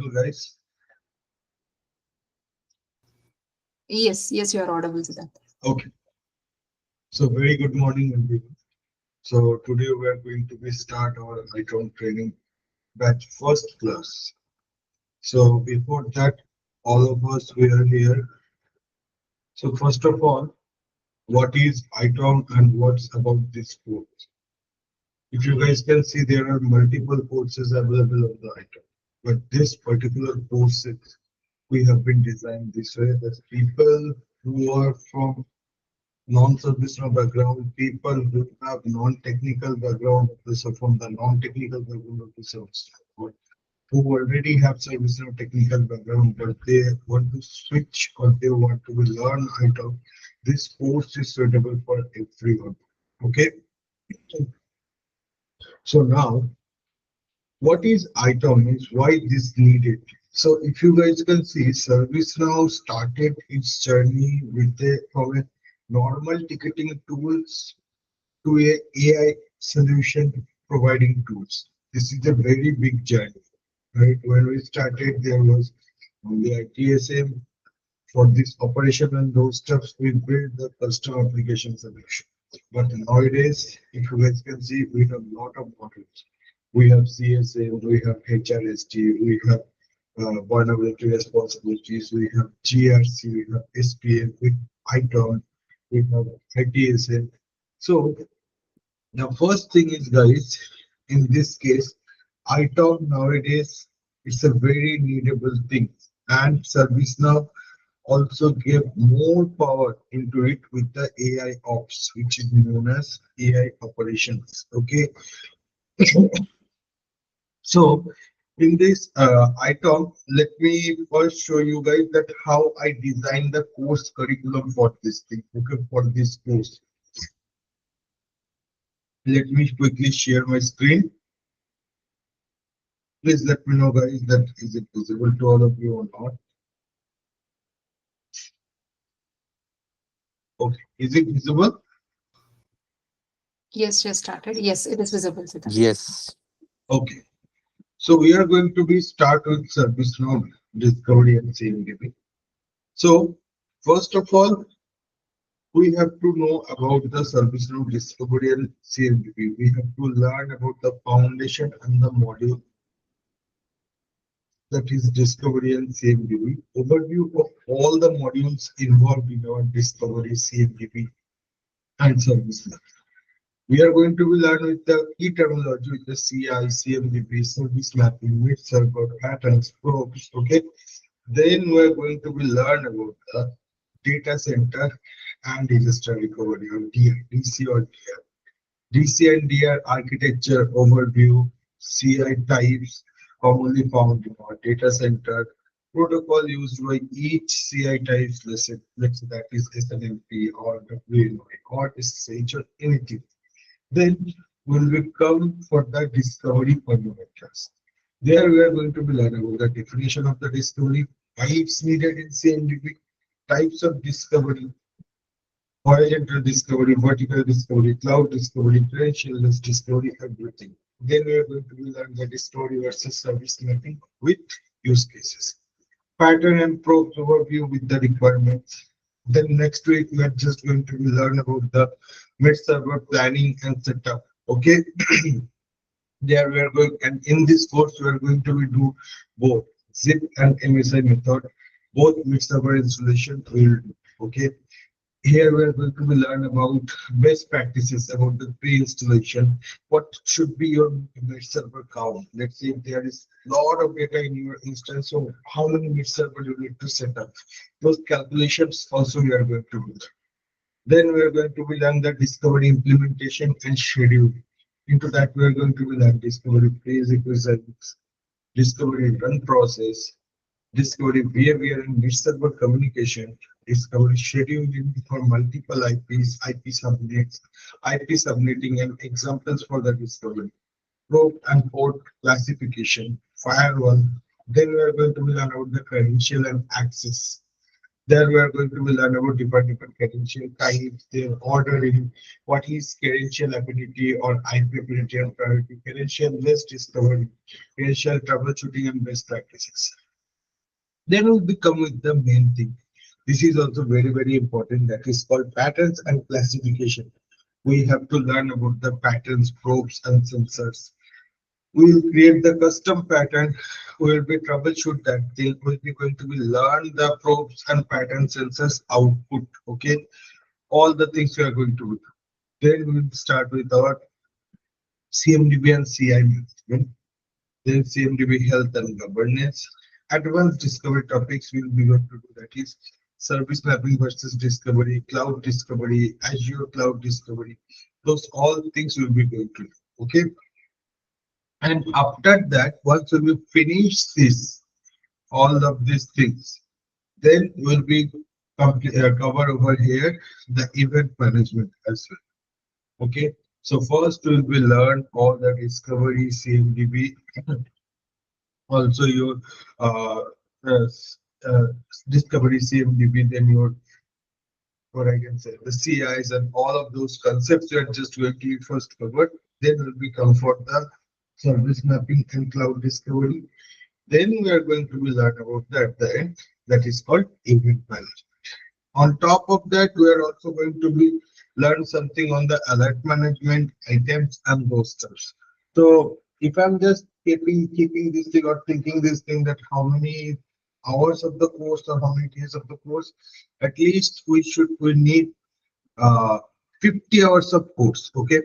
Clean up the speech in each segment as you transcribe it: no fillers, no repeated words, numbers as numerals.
audible, guys? Yes, you are audible, Siddharth. Okay. So very good morning, everyone. So today we are going to be start our Itom training batch first class. So before that, all of us we are here. So first of all, what is Itom and what's about this course? If you guys can see, there are multiple courses available on the Itom, but this particular courses we have been designed this way that people who are from non-service now background, people who have non-technical background, so from the non-technical background of the service now, who already have service now technical background, but they want to switch or they want to learn item. This course is suitable for everyone. Okay, so now what is item is why this needed. So if you guys can see, ServiceNow started its journey with a from a normal ticketing tools to a AI solution providing tools. This is a very big journey, right? When we started, there was only ITSM for this operation and those stuffs. We build the custom application solution. But nowadays, if you guys can see, we have a lot of modules. We have CSA, we have HRST, we have vulnerability responsibilities, we have GRC, we have SPF, with ITOM, we have ITSM. So the first thing is, guys, in this case, ITOM nowadays it's a very needable thing, and ServiceNow also give more power into it with the AI ops, which is known as AI operations. Okay, so in this item, let me first show you guys that how I designed the course curriculum for this thing. Okay, for this course, let me quickly share my screen. Please let me know, guys, that is it visible to all of you or not. Okay, is it visible? Yes, just started. Yes, it is visible, Siddharth. Yes. Okay, so we are going to be start with service now discovery and CMDB. So first of all, we have to know about the service now discovery and CMDB. We have to learn about the foundation and the module, that is discovery and CMDB. Overview of all the modules involved in our discovery, CMDB, and service now. We are going to be learn with the key terminology with the CI, CMDB, service mapping, mid server, patterns, probes. Okay. Then we are going to be learn about the data center and disaster recovery or DC or DR. DC and DR architecture overview, CI types commonly found in our data center, protocol used by each CI types, let's say that is SNMP or WNI or SSH or anything. Then will we come for the discovery fundamentals. There we are going to be learning about the definition of the discovery, types needed in CMDB, types of discovery, horizontal discovery, vertical discovery, cloud discovery, credentialless discovery, everything. Then we are going to be learning the discovery versus service mapping with use cases. Pattern and probes overview with the requirements. Then next week we are just going to learn about the mid server planning and setup. Okay, there we are going, and in this course we are going to do both zip and MSI method, both mid server installation will do. Okay, here we are going to learn about best practices about the pre-installation. What should be your mid server count? Let's say if there is a lot of data in your instance, so how many mid server you need to set up? Those calculations also we are going to do. Then we are going to learn the discovery implementation and schedule. Into that we are going to learn discovery prerequisites, discovery run process, discovery behavior and mid-server communication, discovery scheduling for multiple IPs, IP subnets, IP subnetting and examples for the discovery, probe and port classification, firewall. Then we are going to learn about the credential and access. There we are going to be learn about different credential types, their ordering, what is credential affinity or IP affinity and priority, credential list discovery, credential troubleshooting and best practices. Then we'll become with the main thing. This is also very important. That is called patterns and classification. We have to learn about the patterns, probes, and sensors. We will create the custom pattern. We will be troubleshoot that thing. We'll be going to be learn the probes and pattern sensors output. Okay, all the things we are going to do. Then we will start with our CMDB and CI management. Then CMDB health and governance. Advanced discovery topics we will be going to do, that is service mapping versus discovery, cloud discovery, Azure cloud discovery. Those all things we will be going to do. Okay. And after that, once we finish this, all of these things, then we'll be cover over here the event management as well. Okay. So first we will learn all the discovery, CMDB, also your uh, uh, uh, discovery, CMDB, then your what I can say the CIs and all of those concepts we are just going to first covered. Then will be come for the service mapping and cloud discovery. Then we are going to be learn about that at the end, that is called event management. On top of that, we are also going to be learn something on the alert management, items, and those stuffs. So if I'm just keeping this thing or thinking this thing that how many hours of the course or how many days of the course, at least we need uh 50 hours of course. Okay,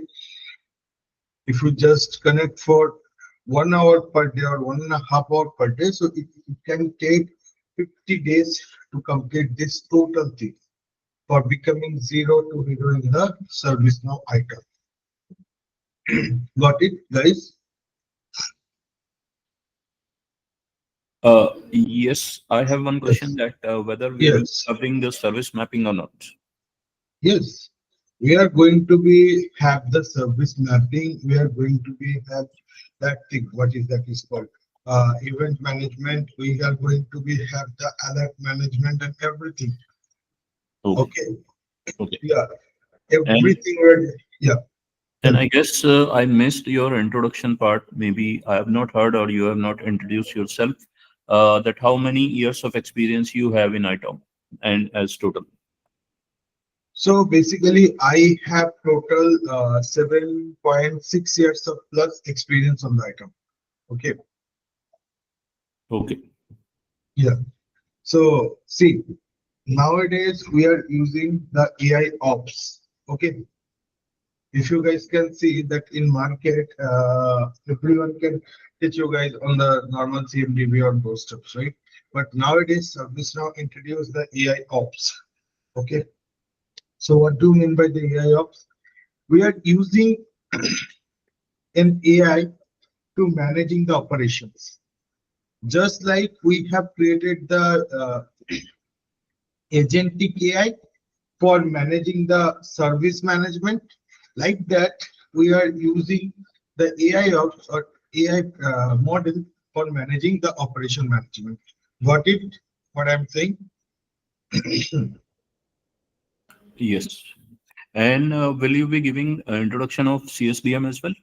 if you just connect for 1 hour per day or 1.5 hour per day, so it can take 50 days to complete this total thing for becoming zero to hero in the service now item. Got it, guys? Yes, I have one question Yes. that whether we will be Yes. covering the service mapping or not. Yes. We are going to be have the service mapping. We are going to be have that thing. What is that is called? Event management. We are going to be have the alert management and everything. Okay, Okay. okay. Yeah. And Everything. Yeah. and I guess I missed your introduction part. Maybe I have not heard or you have not introduced yourself. That how many years of experience you have in ITOM and as total. So basically, I have total 7.6 years of plus experience on the item. Okay. Okay. Yeah. So see, nowadays we are using the AI ops. Okay. If you guys can see that in market, everyone can teach you guys on the normal CMDB or those stuff, right? But nowadays, service now introduce the AI ops. Okay. So what do you mean by the AI ops? We are using an AI to managing the operations. Just like we have created the agentic AI for managing the service management, like that we are using the AI or AI model for managing the operation management. Got it? What I'm saying? Yes. And will you be giving introduction of CSDM as well?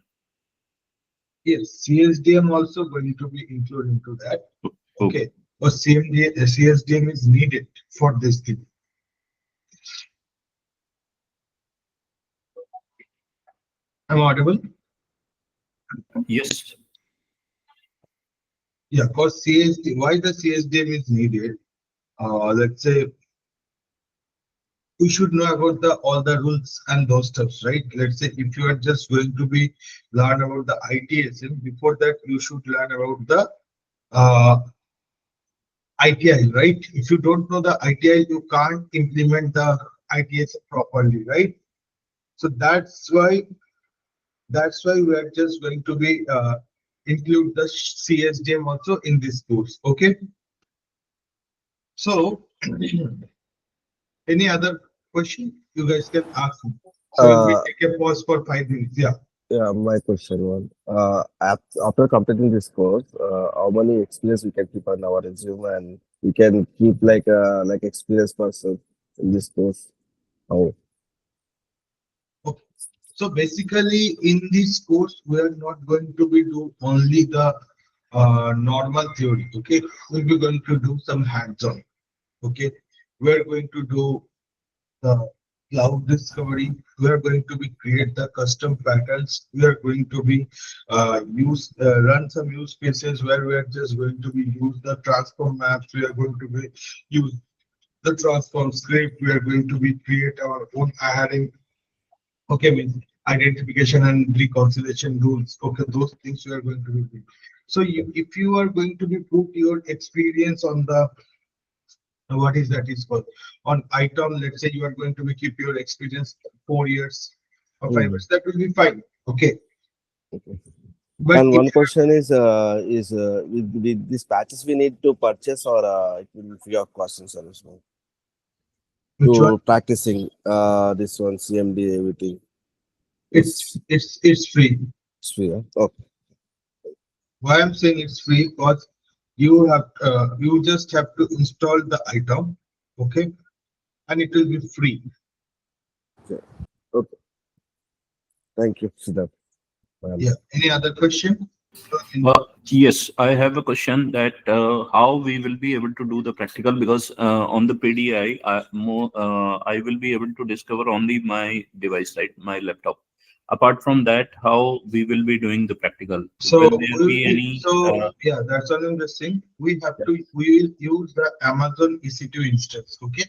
Yes, CSDM also going to be included into that. Okay. Okay, but CSDM is needed for this thing. I'm audible? Yes. Yeah, because CSD, why the CSDM is needed? Let's say we should know about the all the rules and those stuffs, right? Let's say if you are just going to be learn about the ITSM, before that you should learn about the uh, ITI, right? If you don't know the ITI, you can't implement the ITS properly, right? So that's why we are just going to be include the CSDM also in this course. Okay. So any other question you guys can ask me. So we Uh, take a pause for 5 minutes. Yeah. Yeah, my question one. After completing this course, how many experience we can keep on our resume and we can keep like experienced person in this course? How? Okay. So basically, in this course, we are not going to be do only the normal theory. Okay, we'll be going to do some hands-on. Okay, we are going to do the cloud discovery. We are going to be create the custom patterns. We are going to be use run some use cases where we are just going to be use the transform maps. We are going to be use the transform script. We are going to be create our own hiring. Okay, means identification and reconciliation rules. Okay, those things we are going to be doing. So if you are going to be put your experience on the what is that is called on item, let's say you are going to be keep your experience 4 years or 5 years, Mm, that will be fine. Okay, okay. but And if one question is with these patches we need to purchase or it will be free of cost in service now? which one, To practicing this one CMD everything. it's free. It's free. Huh? Okay. Why I'm saying it's free because you have you just have to install the item. Okay, and it will be free. Okay. Okay. Thank you, Siddharth. Well, Yeah, any other question? Yes, I have a question that how we will be able to do the practical because on the PDI, I will be able to discover only my device, right, my laptop. Apart from that, how we will be doing the practical? So Will there we will be be, any? so yeah, that's all I'm just saying. We have yeah. to we will use the Amazon EC2 instance. Okay.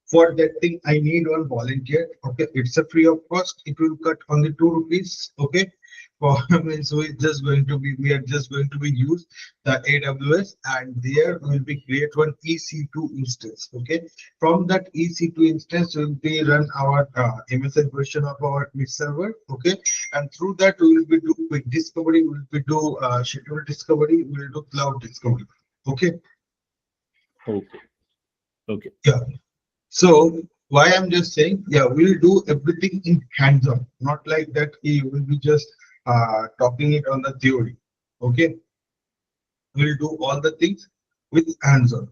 For that thing, I need one volunteer. Okay, it's a free of cost. It will cut only 2 rupees. Okay. For means we are just going to be use the AWS and there will be create one EC2 instance. Okay. From that EC2 instance will be run our MSN version of our Meet server. Okay, and through that we will be do quick discovery, we will be do schedule discovery, we will do cloud discovery. Okay, Okay. Okay. yeah. So why I'm just saying, yeah, we'll do everything in hands-on, not like that we will be just talking it on the theory. Okay, we'll do all the things with hands-on.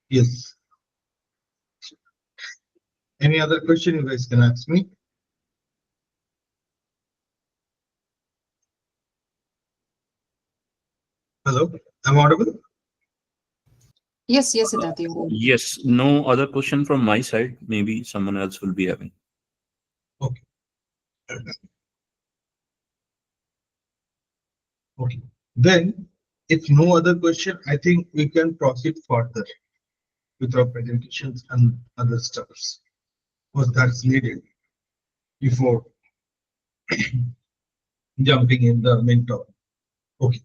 Yes. Any other question you guys can ask me? Hello, I'm audible. Yes, Siddharth, you're right. Yes. No other question from my side. Maybe someone else will be having. Okay. Okay. Then, if no other question, I think we can proceed further with our presentations and other stuffs, because that's needed before jumping in the main topic. Okay.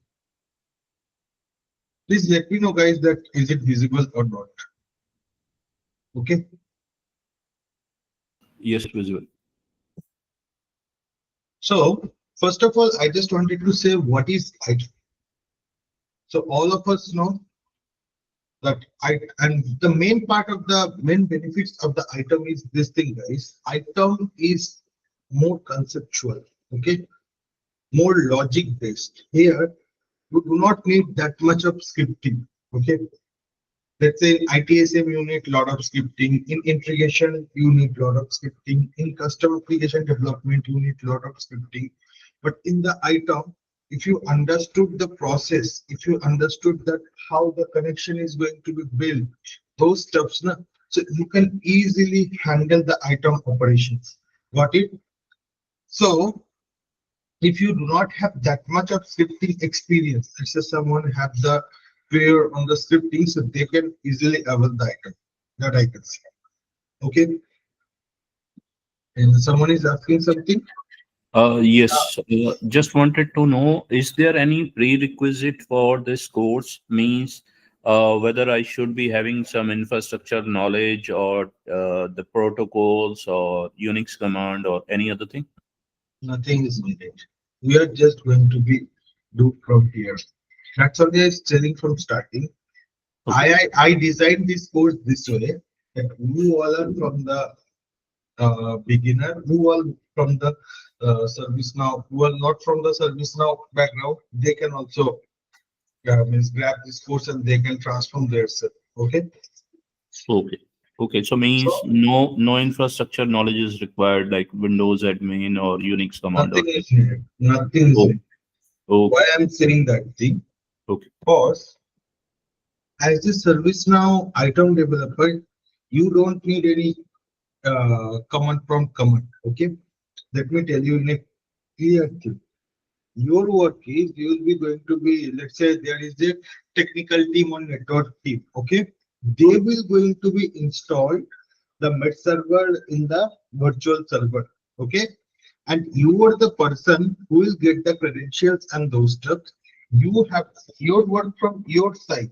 Please let me know, guys, that is it visible or not. Okay. Yes, visual. So, first of all, I just wanted to say what is item. So, all of us know that and the main part of the main benefits of the item is this thing, guys. Item is more conceptual. Okay, more logic based. Here, you do not need that much of scripting. Okay, let's say in ITSM you need lot of scripting. In integration you need lot of scripting. In custom application development you need lot of scripting. But in the item, if you understood the process, if you understood that how the connection is going to be built, those steps, na, so you can easily handle the item operations. Got it? So if you do not have that much of scripting experience, let's say someone have the prayer on the scripting, so they can easily avail the item. That I can say. Okay. And someone is asking something. Yes, just wanted to know, is there any prerequisite for this course? Means whether I should be having some infrastructure knowledge or the protocols or Unix command or any other thing? Nothing is needed. We are just going to be do from here. That's what I was telling from starting. Okay. I designed this course this way that who all are from the beginner, who all from the service now who are not from the service now background, they can also means grab this course and they can transform themselves. Okay. Okay. Okay. So So means no infrastructure knowledge is required like Windows admin or Unix command or nothing is needed. Nothing is oh, needed. Why okay. I'm saying that thing? Okay. Because as a service now item developer, you don't need any command prompt command. Okay. Let me tell you in a clear thing. Your work is you will be going to be, let's say there is a technical team on network team. Okay. They will going to be installed the med server in the virtual server. Okay. And you are the person who will get the credentials and those stuff. You have your work from your side.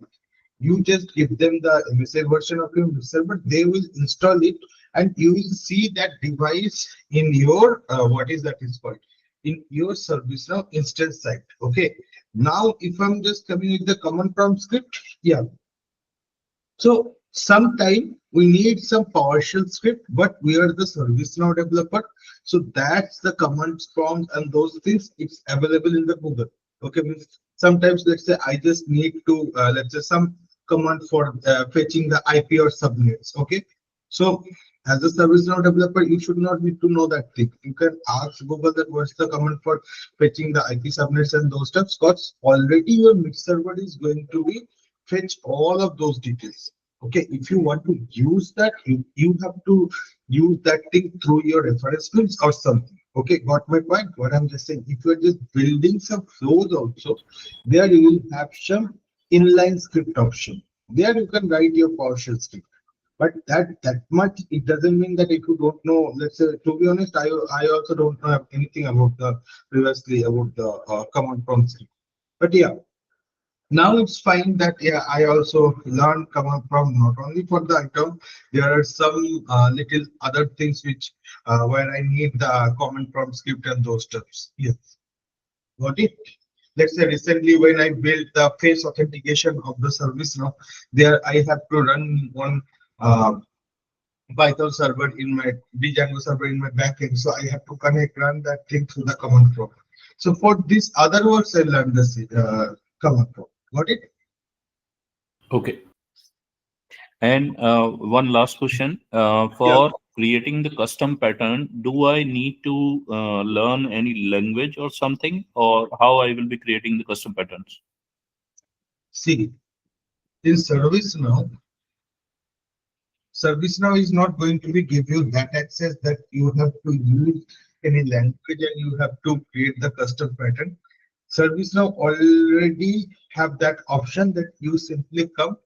You just give them the MSI version of your server, they will install it, and you will see that device in your what is that is called in your service now instance site. Okay. Now, if I'm just coming with the command prompt script, yeah, so sometime we need some PowerShell script, but we are the ServiceNow developer. So that's the command prompts and those things. It's available in the Google. Okay, means sometimes let's say I just need to let's say some command for fetching the IP or subnets. Okay, so as a ServiceNow developer, you should not need to know that thing. You can ask Google that what's the command for fetching the IP subnets and those stuff. Because already your mid server is going to be fetch all of those details. Okay, if you want to use that, you have to use that thing through your reference fields or something. Okay, got my point? What I'm just saying, if you're just building some flows also, there you will have some inline script option. There you can write your PowerShell script. But that much, it doesn't mean that if you don't know, let's say, to be honest, I also don't know anything about the previously about the command prompt script. But yeah, now it's fine that yeah, I also learned command prompt not only for the item. There are some little other things which where I need the command prompt script and those stuffs. Yes, got it. Let's say recently when I built the face authentication of the service now, there I have to run one Python server in my Django server in my backend. So I have to connect, run that thing through the command prompt. So for this other works, I learned the command prompt. Got it? Okay. And one last question. Yeah. For creating the custom pattern, do I need to learn any language or something, or how I will be creating the custom patterns? See, in ServiceNow is not going to be give you that access that you have to use any language and you have to create the custom pattern. ServiceNow already have that option that you simply come,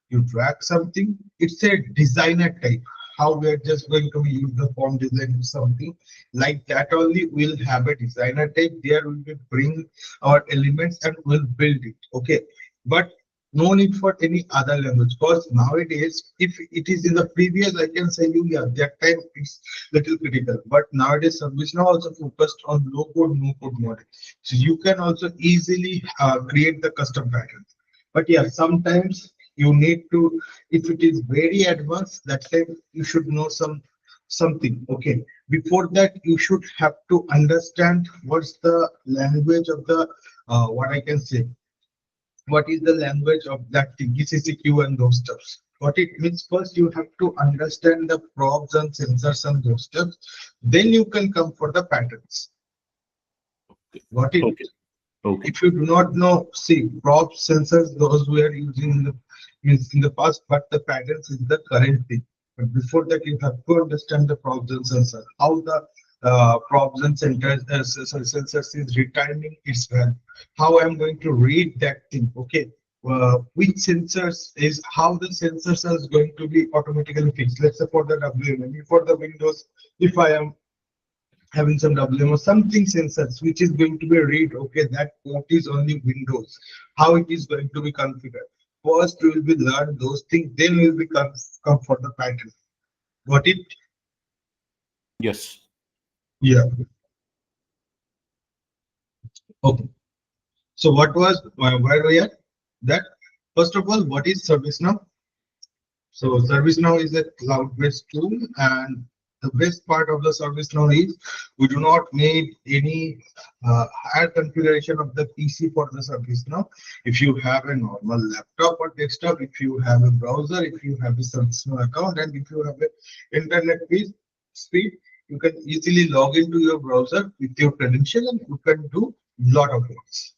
you drag something. It's a designer type. How we are just going to use the form design or something like that only. We'll have a designer type. There we will bring our elements and we'll build it. Okay, but no need for any other language because nowadays, if it is in the previous, I can say you yeah, that time it's little critical. But nowadays, service now also focused on low code, no code model. So you can also easily create the custom pattern. But yeah, sometimes you need to, if it is very advanced, that time you should know something. Okay, before that you should have to understand what's the language of the what I can say, what is the language of that GCCQ and those stuffs. What it means, first you have to understand the probes and sensors and those stuff, then you can come for the patterns. Got it? Okay. Okay. If you do not know, see, props, sensors, those we are using in the means in the past, but the patterns is the current thing. But before that, you have to understand the props and sensors, how the props and sensors is returning its value, how I'm going to read that thing. Okay, which sensors is how the sensors is going to be automatically fixed. Let's say for the WMA, for the Windows, if I am having some WM or something sensors which is going to be read, okay, that port is only Windows, how it is going to be configured. First we will be learn those things, then we will be come for the pattern. Got it? Yes. Yeah. Okay. So what was where we are? That first of all, what is ServiceNow? So ServiceNow is a cloud-based tool, and The best part of the service now is we do not need any higher configuration of the PC for the service now. If you have a normal laptop or desktop, if you have a browser, if you have a service now account, and if you have a internet speed, you can easily log into your browser with your credential and you can do lot of works.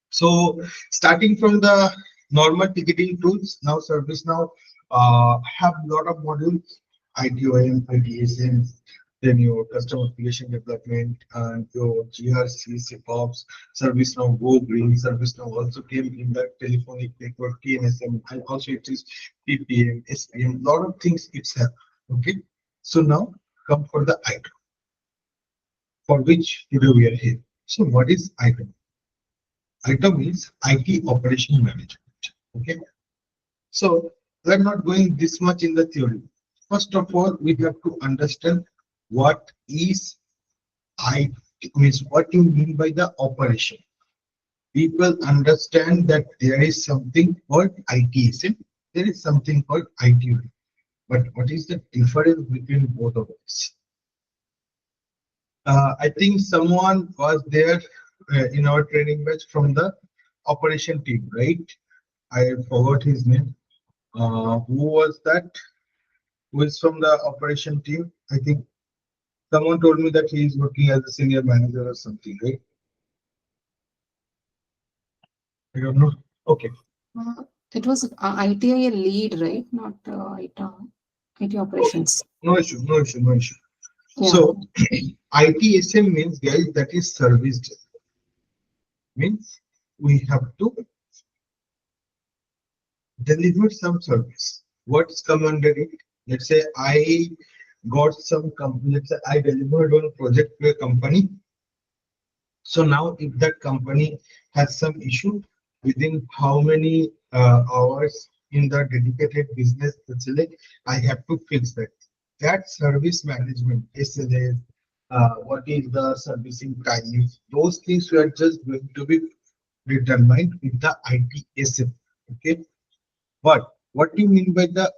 So starting from the normal ticketing tools, now ServiceNow have a lot of modules, ITOM, ITSM, then your customer application development and your GRC, SecOps, ServiceNow Go Green, ServiceNow also came in the telephonic network, TNSM, and also it is PPM, SPM, lot of things it's have. Okay, so now come for the item for which today we are here. So what is item? Item is IT operation management. Okay, so we're not going this much in the theory. First of all, we have to understand what is IT means, what you mean by the operation. People understand that there is something called ITSM, there is something called IT, but what is the difference between both of us? I think someone was there in our training batch from the operation team, right? I forgot his name. Who was that? Who is from the operation team? I think someone told me that he is working as a senior manager or something, right? I don't know. Okay, Uh, it was ITI lead, right? Not IT okay. operations. No issue, no issue, no issue. Yeah. So ITSM means, guys, that is service desk. Means we have to deliver some service. What's come under it? Let's say I got some company, let's say I delivered one project to a company. So now if that company has some issue, within how many hours in the dedicated business facility, I have to fix that. That service management, SLA, what is the servicing time, those things we are just going to be determined with the ITSM. Okay. But what do you mean by the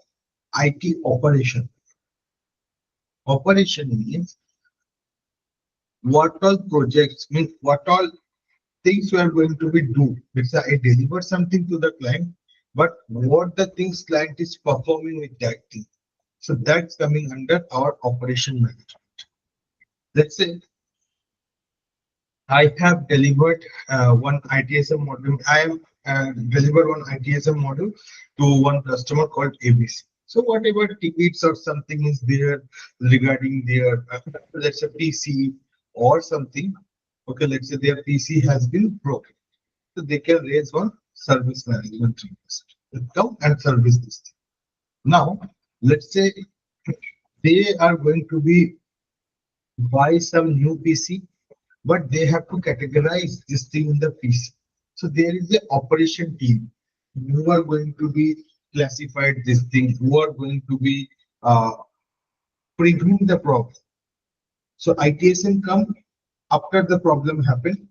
IT operation? Operation means what all projects, means what all things we are going to be do. Let's say I deliver something to the client, but what the things client is performing with that thing. So that's coming under our operation management. Let's say I have delivered one ITSM module. I have delivered one ITSM module to one customer called ABC. So whatever tickets or something is there regarding their let's say PC or something. Okay, let's say their PC has been broken. So they can raise one service management request. Come and service this thing. Now, let's say they are going to be buy some new PC, but they have to categorize this thing in the PC. So there is a operation team who are going to be classified this thing, who are going to be uh, preventing the problem. So ITSM come after the problem happened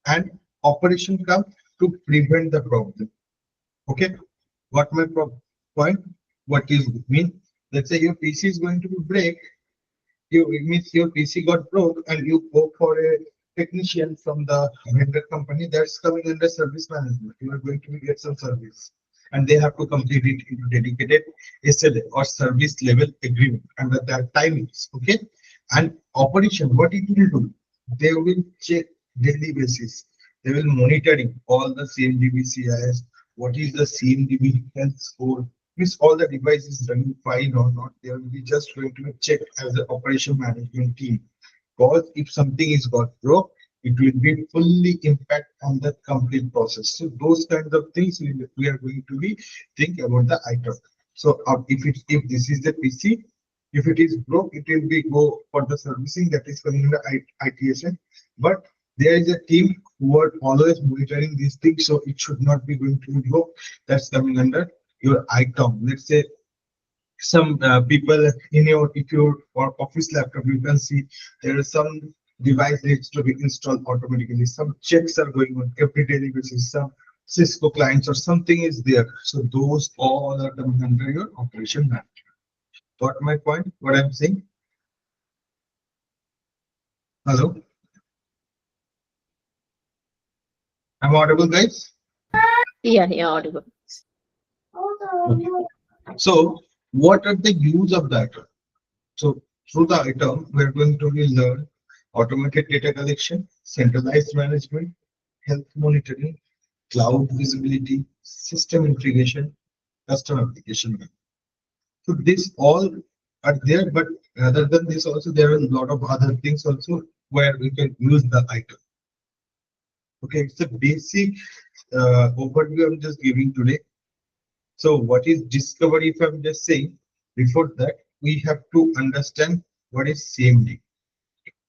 and operation come to prevent the problem. Okay, what my point? What is mean? Let's say your PC is going to be break. You it means your PC got broke and you go for a technician from the vendor company that's coming under service management. You are going to get some service and they have to complete it into dedicated SLA or service level agreement under that timings. Okay, and operation what it will do, they will check daily basis, they will monitoring all the CMDB CIS, what is the CMDB health score, means all the devices running fine or not. They will be just going to be checked as the operation management team. Because if something is got broke, it will be fully impact on the complete process. So those kinds of things we are going to be think about the item. So if this is the PC, if it is broke, it will be go for the servicing that is coming in the ITSM. But there is a team who are always monitoring these things, so it should not be going to be broke. That's coming under your item. Let's say some people in your if your or office laptop, you can see there is some device needs to be installed automatically. Some checks are going on every daily basis. Some Cisco clients or something is there. So those all are coming under your operation manager. Got my point? What I'm saying? Hello, I'm audible, guys. Yeah, yeah, audible. Okay. So, what are the use of that? So, through the item, we're going to be learn automated data collection, centralized management, health monitoring, cloud visibility, system integration, custom application. So, this all are there, but rather than this, also there are a lot of other things also where we can use the item. Okay, it's a basic overview I'm just giving today. So what is discovery? If I'm just saying, before that, we have to understand what is CMD.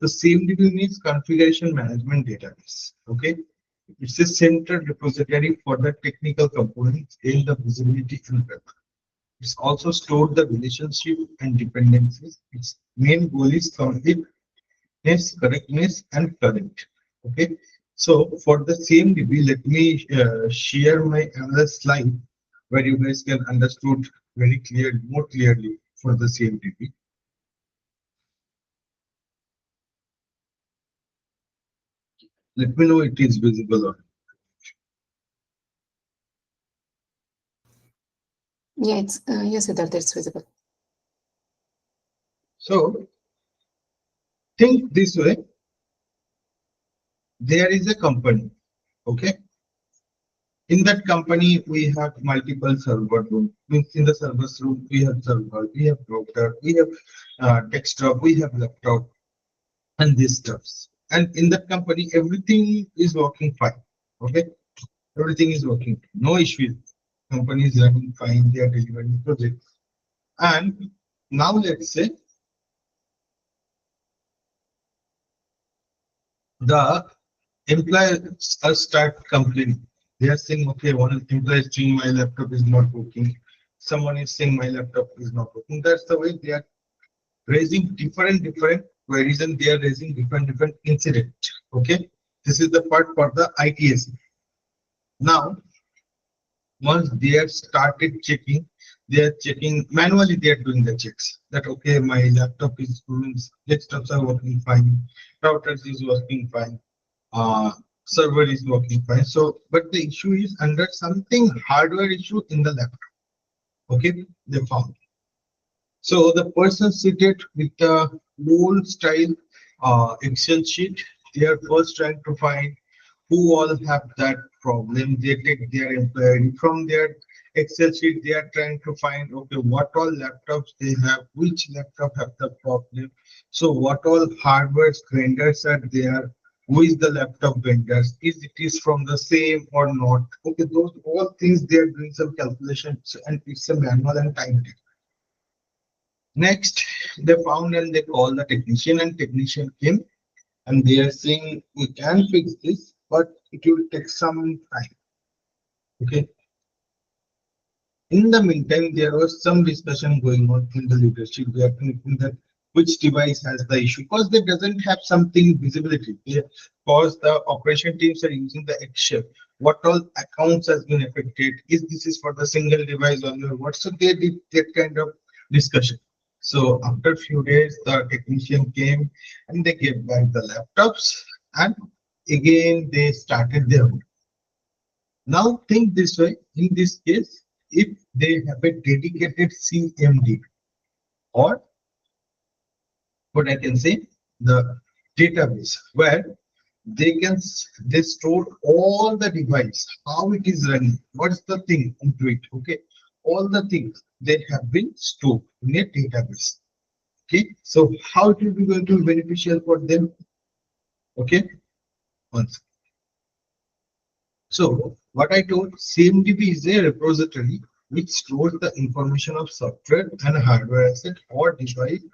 The CMDB means configuration management database. Okay, it's a central repository for the technical components in the visibility and web. It's also stored the relationship and dependencies. Its main goal is completeness, correctness, and current. Okay, so for the CMDB, let me share my another slide where you guys can understood very clear, more clearly for the CMDB. Let me know it is visible or not. Yeah, it's yes, Siddharth, it's visible. So think this way: there is a company. Okay, in that company we have multiple server rooms. Means in the servers room we have server, we have router, we have desktop, we have laptop, and these stuffs. And in that company, everything is working fine. Okay, everything is working, no issues. Company is running fine, they are delivering projects. And now let's say the employees are start complaining. They are saying, okay, one employee is saying my laptop is not working. Someone is saying my laptop is not working. That's the way they are raising different queries and they are raising different incident. Okay, this is the part for the ITS. Now once they have started checking, they are checking manually, they are doing the checks that okay, my laptop is doing, desktops are working fine, routers is working fine, uh server is working fine. So but the issue is under something hardware issue in the laptop. Okay, they found. So the person seated with the old style Excel sheet, they are first trying to find who all have that problem. They take their employee from their Excel sheet. They are trying to find okay, what all laptops they have, which laptop have the problem. So what all hardware vendors are there? Who is the laptop vendors? Is it is from the same or not? Okay, those all things they are doing some calculations and it's a manual and time. Next, they found and they called the technician, and technician came and they are saying we can fix this, but it will take some time. Okay. In the meantime, there was some discussion going on in the leadership. They are thinking that which device has the issue because they doesn't have something visibility. Because the operation teams are using the Excel. What all accounts has been affected? Is this is for the single device or what? So they did that kind of discussion. So after a few days, the technician came and they gave back the laptops and again they started their work. Now think this way, in this case, if they have a dedicated CMD or what I can say, the database where they store all the device, how it is running, what's the thing into it, okay, all the things they have been stored in a database. Okay, so how it will be going to be beneficial for them? Okay, once. So what I told, CMDB is a repository which stores the information of software and hardware asset or device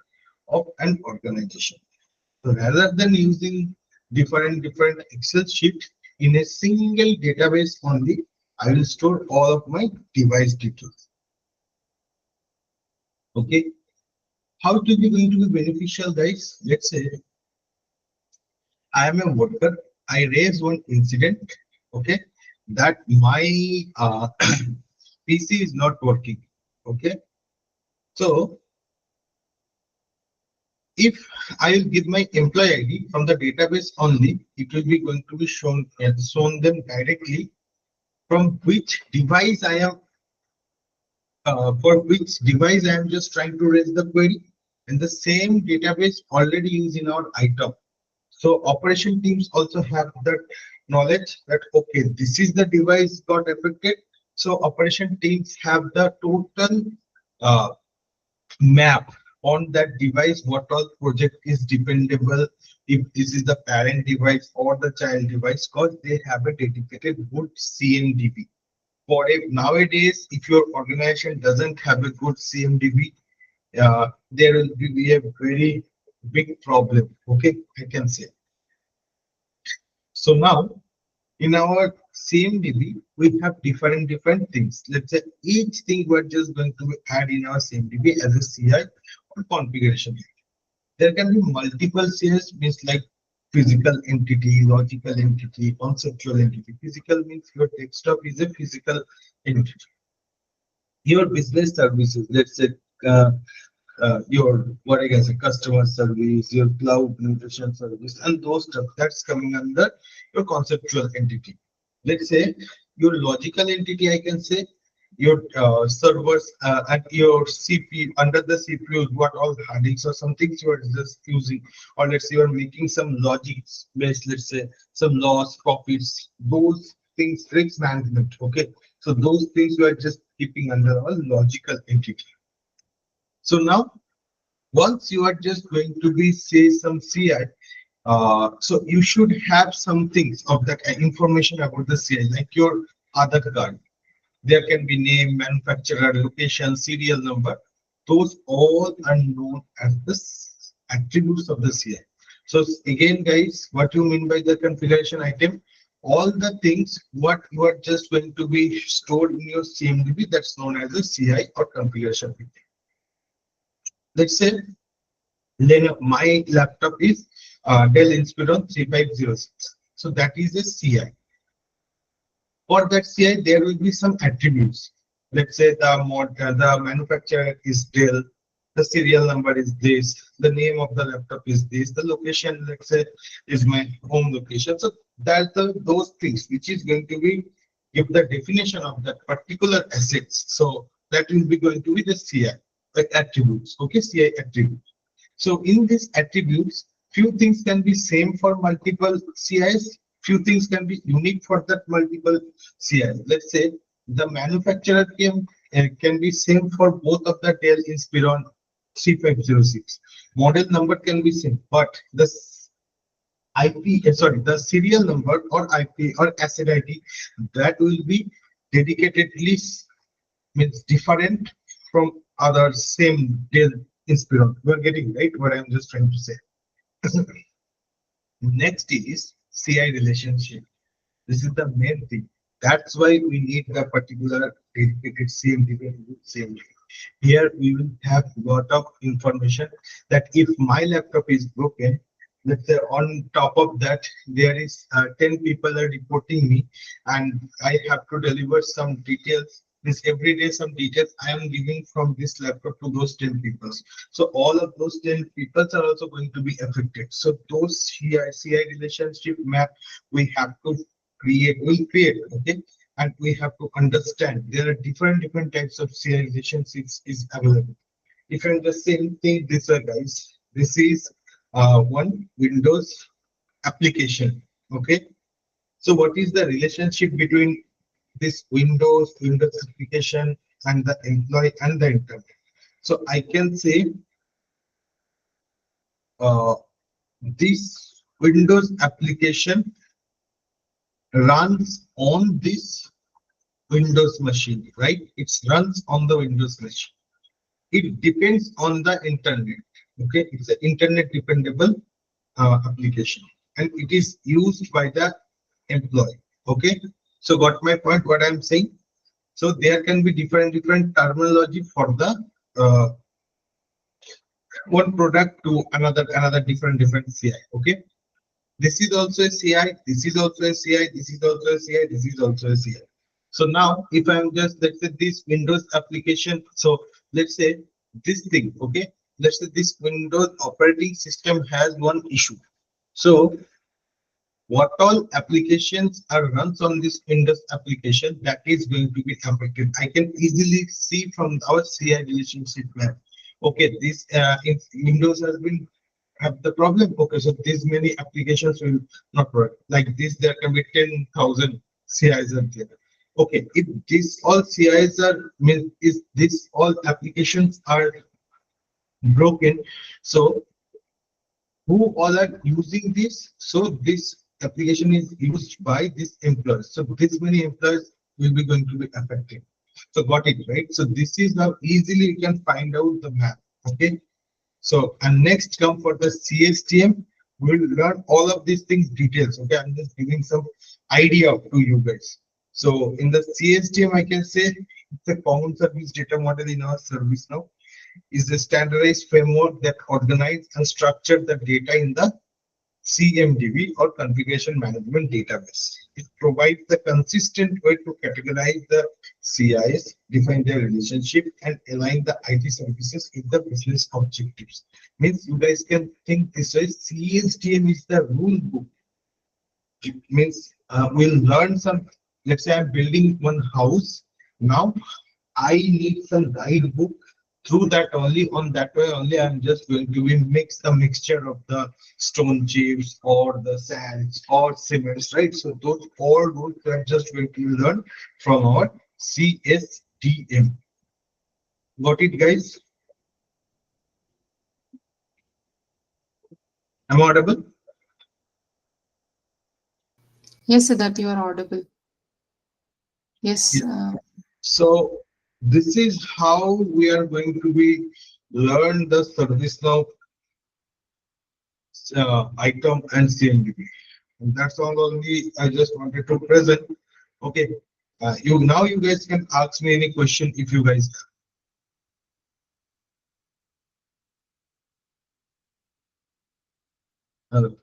of an organization. So rather than using different Excel sheet in a single database only, I will store all of my device details. Okay, how it will be going to be beneficial, guys? Let's say I am a worker. I raise one incident. Okay, that my PC is not working. Okay, so if I will give my employee ID from the database only, it will be going to be shown them directly from which device I am for which device I am just trying to raise the query, and the same database already used in our item. So operation teams also have that knowledge that okay, this is the device got affected. So operation teams have the total uh, map on that device, what all project is dependable, if this is the parent device or the child device, because they have a dedicated good CMDB. For if nowadays, if your organization doesn't have a good CMDB, there will be a very big problem. Okay, I can say. So now in our CMDB, we have different things. Let's say each thing we're just going to add in our CMDB as a CI or configuration. There can be multiple CIs, means like physical entity, logical entity, conceptual entity. Physical means your desktop is a physical entity. Your business services, let's say uh, your what I can say customer service, your cloud nutrition service, and those stuff that's coming under your conceptual entity. Let's say your logical entity, I can say your servers at your CPU under the CPU, what all hard disks or some things you are just using, or let's say you are making some logics based, let's say some loss, profits, those things, risk management. Okay, so those things you are just keeping under a logical entity. So now once you are just going to be say some CI, so you should have some things of that information about the CI, like your Aadhaar card. There can be name, manufacturer, location, serial number. Those all are known as the attributes of the CI. So again, guys, what you mean by the configuration item? All the things what you are just going to be stored in your CMDB, that's known as the CI or configuration item. Let's say then my laptop is Dell Inspiron 3506. So that is a CI. For that CI, there will be some attributes. Let's say the manufacturer is Dell, the serial number is this, the name of the laptop is this, the location, let's say, is my home location. So that's those things which is going to be give the definition of that particular assets. So that will be going to be the CI, like attributes. Okay, CI attributes. So in these attributes, few things can be same for multiple CIs, few things can be unique for that multiple CIs. Let's say the manufacturer can be same for both of the Dell Inspiron 3506. Model number can be same, but the the serial number or IP or asset ID, that will be dedicatedly means different from other same Dell Inspiron. We're getting right what I'm just trying to say. Next is CI relationship. This is the main thing. That's why we need a particular dedicated CMDB. Here we will have lot of information that if my laptop is broken, let's say on top of that there is 10 people are reporting me, and I have to deliver some details. This every day some details I am giving from this laptop to those 10 people. So all of those 10 people are also going to be affected. So those CI relationship map we have to we'll create, okay, and we have to understand there are different types of CI relationships is available. If I'm the same thing this way, guys, this is one Windows application. Okay, so what is the relationship between this Windows application and the employee and the internet? So I can say uh, this Windows application runs on this Windows machine, right? It runs on the Windows machine. It depends on the internet. Okay, it's an internet dependable application, and it is used by the employee. Okay, so got my point? What I'm saying? So there can be different terminology for the one product to another different CI. Okay, this is also a CI. This is also a CI. This is also a CI. This is also a CI. So now if I'm just, let's say this Windows application, so let's say this thing, okay, let's say this Windows operating system has one issue. So what all applications are runs on this Windows application, that is going to be affected. I can easily see from our CI relationship map. Okay, this if Windows has been have the problem. Okay, so these many applications will not work. Like this, there can be 10,000 CIs are there. Okay, if this all CIs are means is this all applications are broken, so who all are using this? So this application is used by this employees. So this many employees will be going to be affected. So got it, right? So this is how easily you can find out the map. Okay. So and next come for the CSTM. We'll learn all of these things details. Okay, I'm just giving some idea to you guys. So in the CSTM, I can say it's a common service data model in our service now. Is a standardized framework that organizes and structures the data in the CMDB or configuration management database. It provides the consistent way to categorize the CIs, define their relationship, and align the IT services with the business objectives. Means you guys can think this way: CSTM is the rule book. It means we'll learn some. Let's say I'm building one house. Now I need some guidebook. Through that only, on that way only, I'm just going to be mix the mixture of the stone chips or the sands or cements, right? So those all rules I'm just going to learn from our CSTM. Got it, guys? Am I audible? Yes, Siddharth, you are audible. Yes. Yeah. So this is how we are going to be learn the service now item and CMDB. And that's all only I just wanted to present. Okay. You now you guys can ask me any question if you guys have.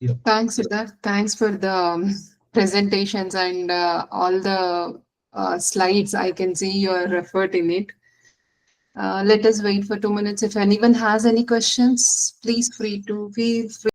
Yeah. Thanks, Siddharth. Thanks for the presentations and all the slides. I can see your effort in it. Let us wait for 2 minutes. If anyone has any questions, please feel free